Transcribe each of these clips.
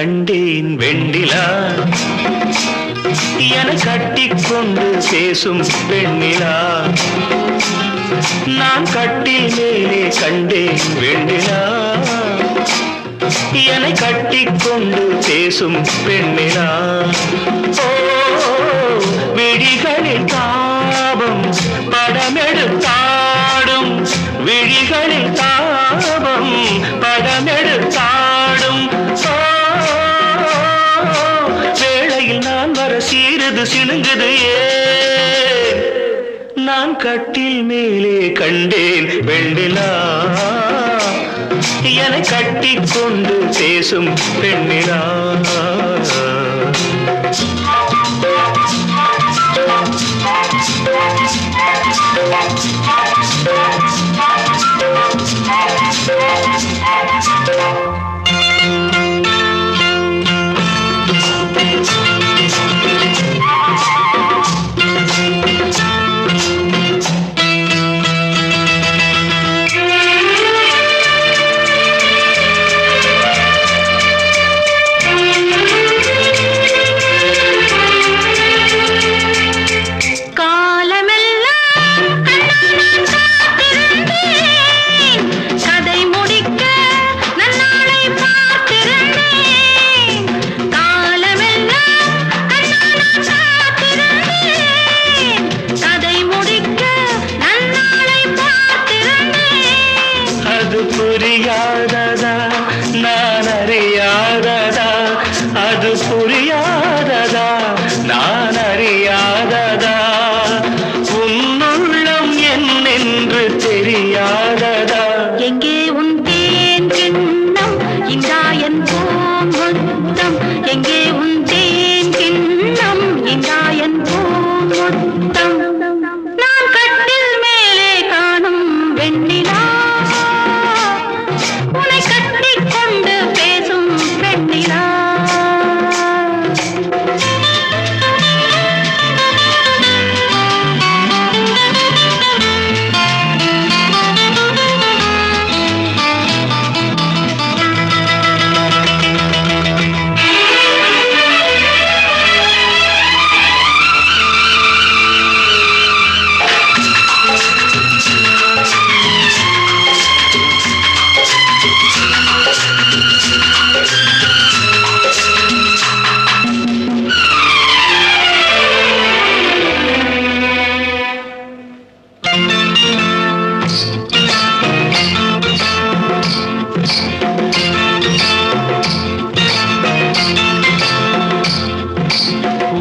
கண்டேன் வெண்ணிலா என கட்டிக்கொண்டு பேசும் பெண்ணிலா நான் கட்டில் மேலே கண்டேன் வெண்ணிலா என கட்டிக்கொண்டு பேசும் பெண்ணிலா ஓ விழிகளில் தாபம் படமெடுத்தாடும் விழிகளில் தாபம் படமெடுத்தாடும் வேளையில் நான் வர சீருது சிணுங்குது ஏன் நான் கட்டில் மேலே கண்டேன் வெண்ணிலா என கட்டிக்கொண்டு பேசும் பெண்ணிலா புரியாததா நான் அறியாததா அது புரியாததா நான் அறியாததா உன்னுள்ளம் என்னென்று தெரியாததா எங்கே உன் தேன் கிண்ணம் இந்தாயன் பூமுத்தம் எங்கே உன் தேன் கிண்ணம் இந்தாயன் பூமுத்தம் நான் கட்டில் மேலே காணும் வெண்ணிலா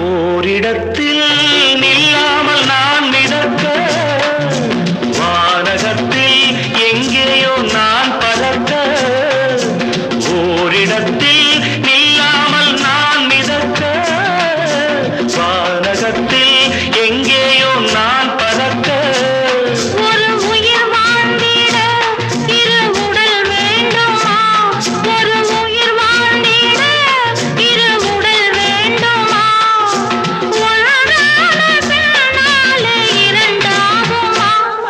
ஓரிடத்தில் நில்லாமல் நான் மிதக்க வானகத்தில் எங்கேயோ நான் பறக்க ஓரிடத்தில் நில்லாமல் நான் மிதக்க வானகத்தில் எங்கேயோ நான் பறக்க ஒரு உயிர் வாழ்ந்திட இரு உடல் வேண்டுமா ஒரு உயிர் வாழ்ந்திட இரு உடல் வேண்டுமா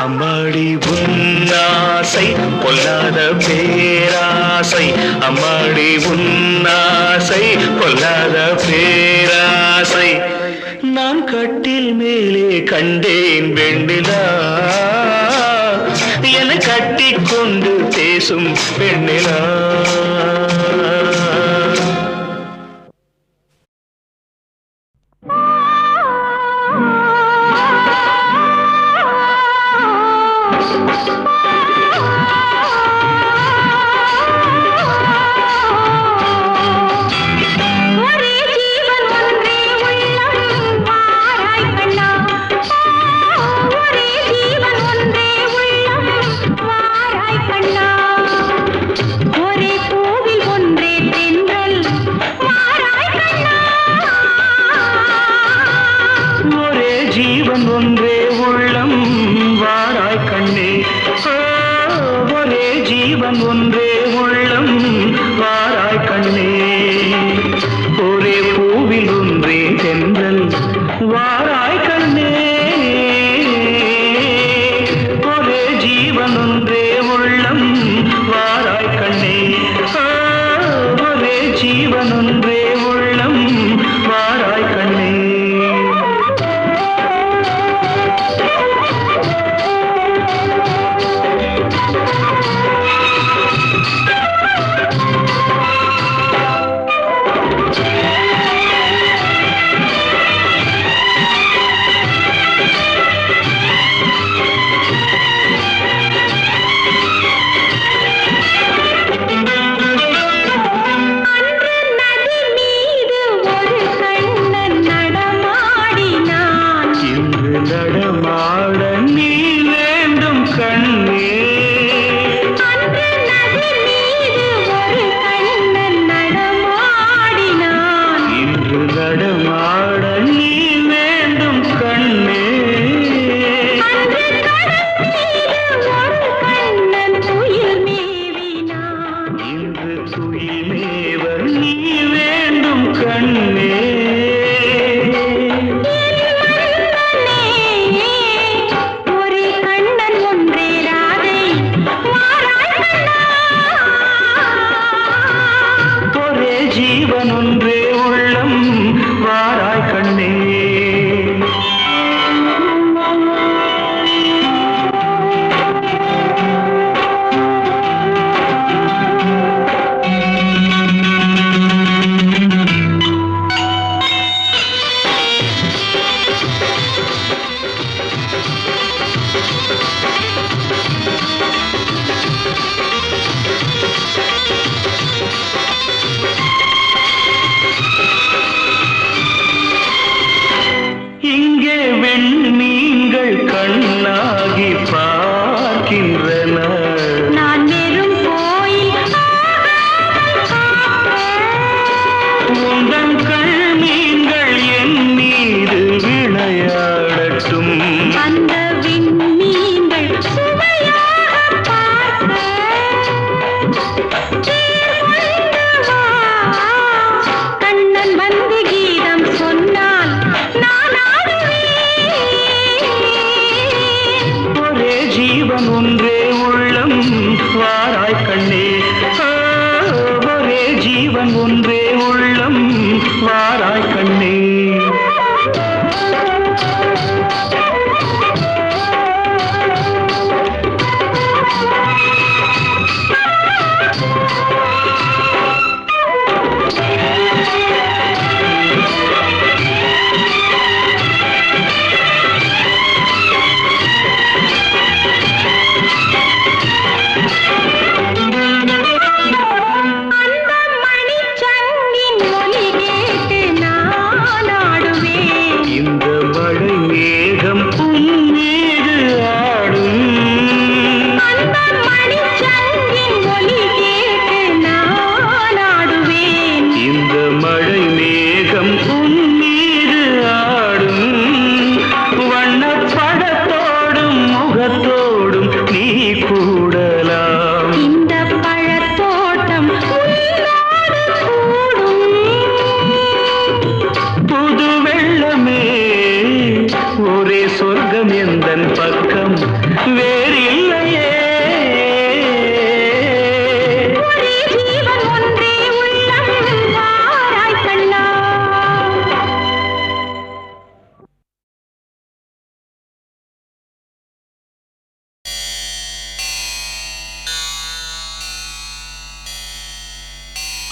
அம்மாடி உன்னாசை பொல்லாத பேராசை அம்மாடி உன்னாசை பொல்லாத பேராசை நான் கட்டில் மேலே கண்டேன் வெண்ணிலா என கட்டிக்கொண்டு பேசும் பெண்ணிலா ஒரே உந்தன் கண் மீன்கள் என் மீது விளையாடட்டும். அந்த விண்மீன்கள் சுவையாக பார்க்க கண்ணன் வந்து கீதம் சொன்னால் நான் ஆடுவேன். ஒரே ஜீவன் ஒன்றே உள்ளம் வாராய் கண்ணே. ஒரே ஜீவன் ஒன்றே உள்ளம் வாராய் கண்ணே.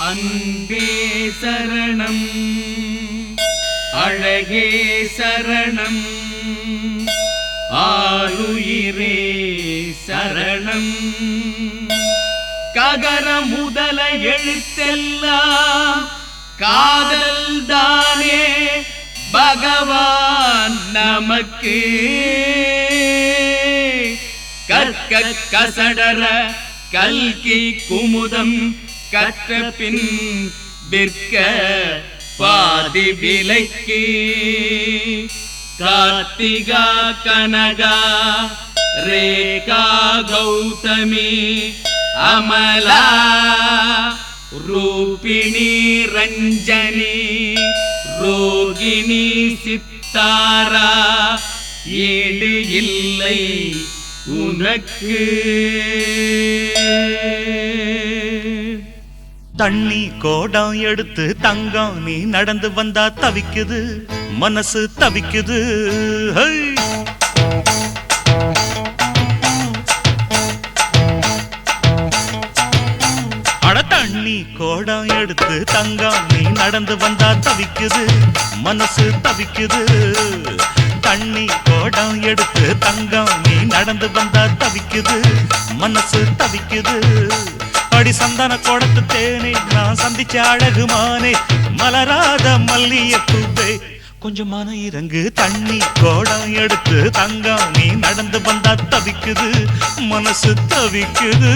அன்பே சரணம் அழகே சரணம் ஆருயிரே சரணம் ககர முதல எழுத்தெல்லாம் காதல் தானே பகவான் நமக்கு கற்க கசடர கல்கி குமுதம் கற்ற பின் விற்க பாதி விலைக்கு கார்த்திகா கனகா ரேகா கௌதமி அமலா ரூபிணி ரஞ்சனி ரோகிணி சித்தாரா ஈடு இல்லை உனக்கு. தண்ணி கோடம் எடுத்து தங்கம் நீ நடந்து வந்தா தவிக்குது மனசு தவிக்குது. அட தண்ணி கோடம் எடுத்து தங்கம் நீ நடந்து வந்தா தவிக்குது மனசு தவிக்குது. தண்ணி கோடம் எடுத்து தங்கம் நீ நடந்து வந்தா தவிக்குது மனசு தவிக்குது. அடி சந்தன கோடத்து தேனே நான் சந்திச்ச அழகுமானே மலராத மல்லிய பூவே கொஞ்சம் மன இறங்கு. தண்ணி கோடம் எடுத்து தங்கம் நீ நடந்து வந்தா தவிக்குது மனசு தவிக்குது.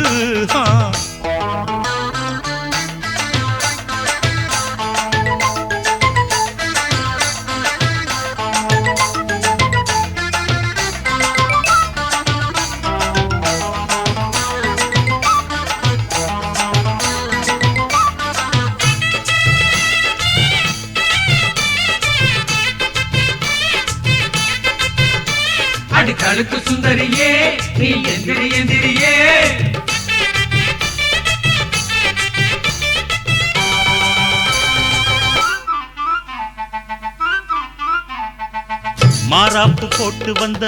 கழுக்கு சுந்தரியே நீ எந்திரி எந்திரியே மாறாப்பு போட்டு வந்த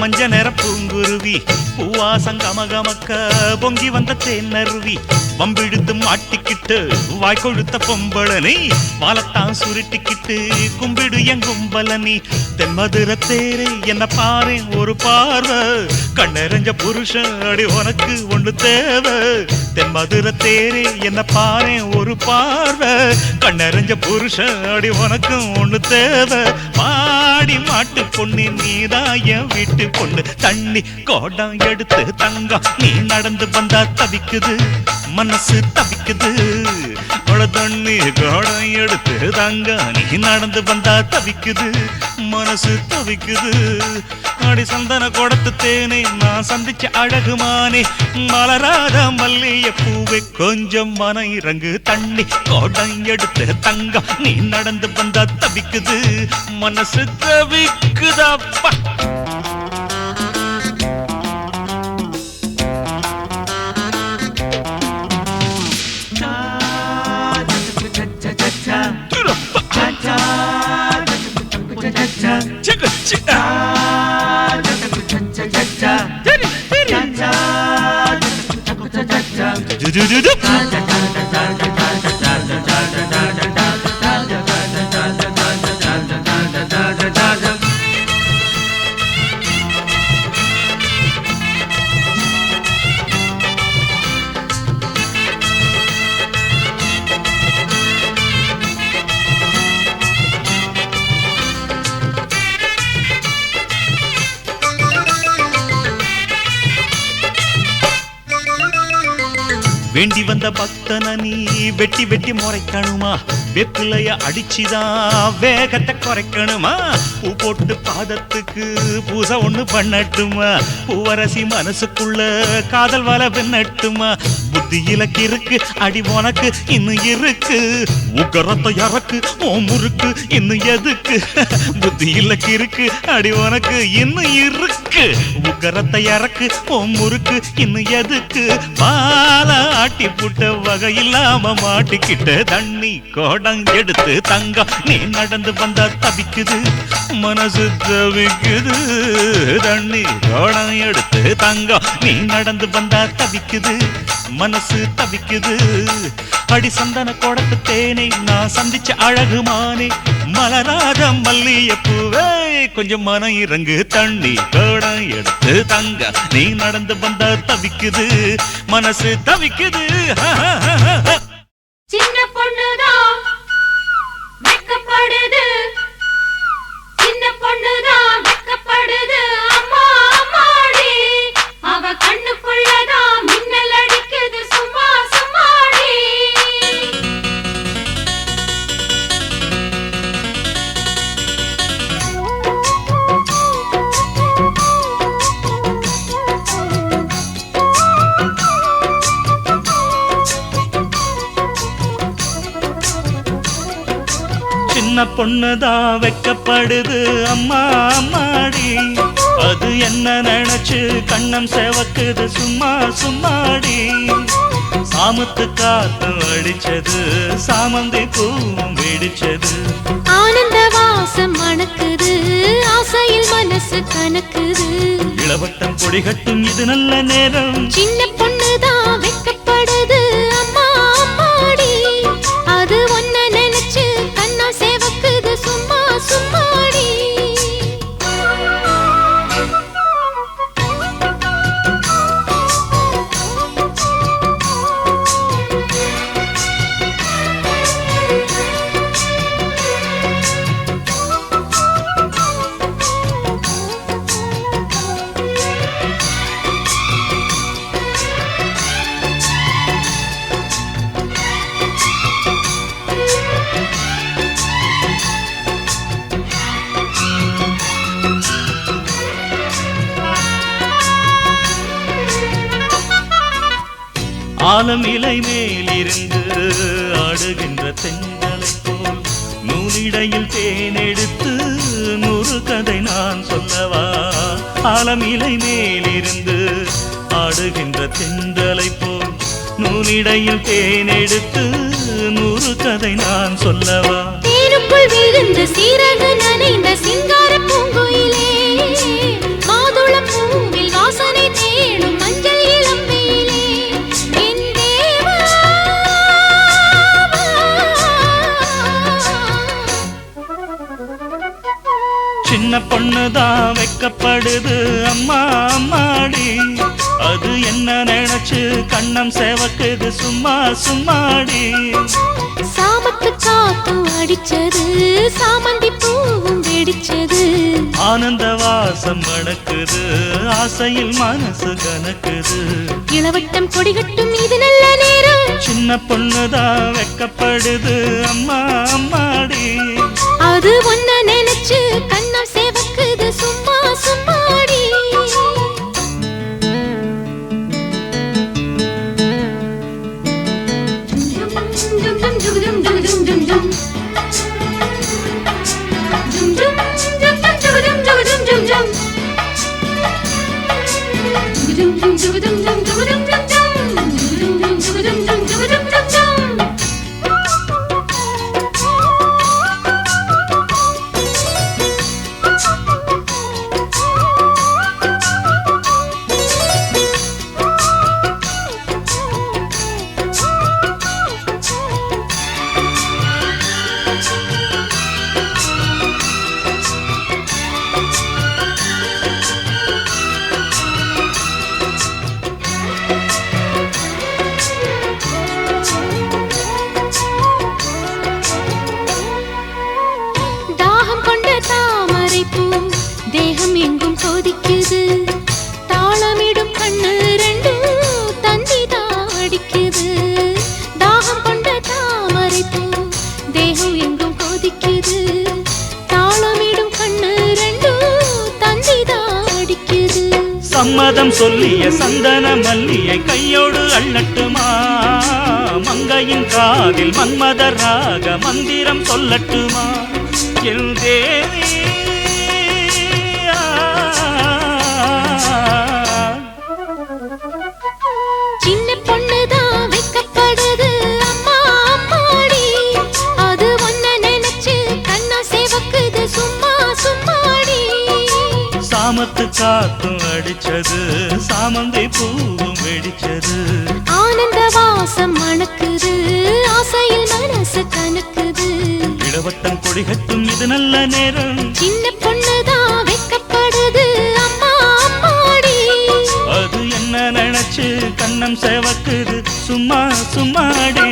மஞ்ச நிற பூங்குருவி பூவாசம் கமகமக்க பொங்கி வந்த தேனருவி வம்பிழுத்து மாட்டிக்கிட்டு வாய் கொழுத்த பொம்பளனி வாழத்தான் சுருட்டிக்கிட்டு கும்பிடு என் கும்பலனி. தென்மதுர தேரே என்ன பாரு ஒரு பார்வை கண்ணெறிஞ்ச புருஷன் அடி உனக்கு ஒண்ணு தேவை. தென்மதுர தேரே என்ன பாரு ஒரு பார்வை கண்ணெறிஞ்ச புருஷன் அடி உனக்கு ஒண்ணு தேவை. அடி மாட்டு பொண்ணு நீதாய வீட்டு பொண்ணு தண்ணி கோடம் எடுத்து தங்கம் நீ நடந்து வந்தா தவிக்குது மனசு தவிக்குது தண்ணி கோடம் எடுத்து தங்கம் நீ நடந்து வந்தா தவிக்குது மனசு தவிக்குது அடி சந்தன கோடத்து தேனே நான் சந்திச்ச அழகுமானே மலராத மல்லிய பூவை கொஞ்சம் மன இறங்கு தண்ணி கோடம் எடுத்து தங்கம் நீ நடந்து வந்தா தவிக்குது மனசு தவிக்குதப்பா வேண்டி வந்த பக்தன நீ வெட்டி வெட்டி முறைக்கணுமா வெப்பிலைய அடிச்சுதான் வேகத்தை குறைக்கணுமா பூ போட்டு பாதத்துக்கு பூசை ஒண்ணு பண்ணட்டுமா பூவரசி மனசுக்குள்ள காதல் வலை பின்னட்டுமா புத்தியில கிறுக்கு அடி உனக்கு இன்னும் இருக்கு உக்கரத்தை இறக்கு ஓ முறுக்கு இன்னும் எதுக்கு புத்தியில கிறுக்கு அடி உனக்கு இன்னும் இருக்கு உக்கரத்தை இறக்கு ஓ முறுக்கு இன்னும் எதுக்கு பால ஆட்டி புட்ட வகை இல்லாம மாட்டிக்கிட்ட தண்ணி கோடம் எடுத்து தங்கம் நீ நடந்து வந்தா தவிக்குது மனசு தவிக்குது தண்ணி கோடம் எடுத்து தங்கம் நீ நடந்து வந்தா தவிக்குது மனசு தவிக்குது அடி சந்தன கோடத்து தேனை நான் சந்திச்ச அழகுமானே மலராத மல்லிய பூவே கொஞ்சம் மன இறங்கு தண்ணி கோடம் எடுத்து தங்க நீ நடந்து வந்தா தவிக்குது மனசு தவிக்குது சின்ன பொண்ணுதான் வெக்கப்படுது சின்ன பொண்ணுதான் வெக்கப்படுது அம்மா அம்மாடி அவ கண்ணுக்குள்ளதான் மின்னல் அடிக்குது சும்மா சும்மாடி சின்ன பொண்ணுதான் வெக்கப்படுது அம்மா அம்மாடி அது என்ன நினைச்சு கண்ணம் செவக்குது சும்மா சும்மாடி சாமத்து காத்து அடிச்சது சாமந்தி பூவும் வெடிச்சது ஆனந்த வாசம் மணக்குது ஆசையில் மனசு கணக்குது இளவட்டம் கொடிகட்டும் இது நல்ல நேரம் சின்ன பொண்ணுதான் வெக்கப்படுது அம்மா அம்மாடி அது ஒன்ன நினைச்சு கண்ணா சேவக்குது சும்மா சும்மாடி ஆலம் இலை மேலிருந்து ஆடுகின்ற தென்றலை போல் நூலிடையில் தேனெடுத்து 100 கதை நான் சொல்லவா ஆலம் இலை மேலிருந்து ஆடுகின்ற தென்றலை போல் நூலிடையில் தேனெடுத்து 100 கதை நான் சொல்லவா தேனுக்குள் விழுந்த சீரக நனைந்த சிங்கார பூங்குயிலே மாதுளம் பூவில் வாசனை தேடும் மஞ்சள் இளம்பெயிலே என் தேவா சின்ன பொண்ணுதான் வெக்கப்படுது அம்மா அம்மாடி அது என்ன நினைச்சு கண்ணம் சேவக்குது சும்மா சும்மாடி சாமத்து காத்து அடிச்சது சாமந்தி பூவும் வெடிச்சது ஆனந்த வாசம் மணக்குது ஆசையில் மனசு கனக்குது இளவட்டம் கொடிகட்டும் இது நல்ல நேரம் சின்ன பொண்ணுதான் வெக்கப்படுது அம்மா அம்மாடி அது ஒன்ன நினைச்சு கண்ணம் சேவக்குது சும்மா சும்மாடி தாகம் கொண்ட தாமரை பூ தேகம் எங்கும் கொதிக்குது தாளமிடும் கண்ணு ரெண்டும் தந்திதா அடிக்குது தாகம் கொண்ட தாமரை பூ தேகம் எங்கும் கொதிக்குது தாளமிடும் கண்ணு ரெண்டும் தந்திதா அடிக்குது சம்மதம் சொல்லிய சந்தன மல்லியை கையோடு அள்ளட்டுமா மங்கையின் காதில் மன்மதராக மந்திரம் சொல்லட்டுமா என் தேவி சின்ன பொண்ணுதான் வெக்கப்படுது அம்மா அம்மாடி அது ஒன்ன நினைச்சு கண்ணா சேவக்குது சும்மா சும்மாடி சாமத்து காத்தும் அடிச்சது சாமந்தை பூவும் வெடிச்சது ஆனந்த வாசம் மணக்குது ஆசையில் மனசு கனக்குது இளவட்டம் கொடிகட்டும் இது நல்ல நேரம் சின்ன பொண்ணுதான் வெக்கப்படுது அம்மா அம்மாடி அது என்ன நினைச்சு கண்ணம் சேவக்குது சும்மா சும்மாடி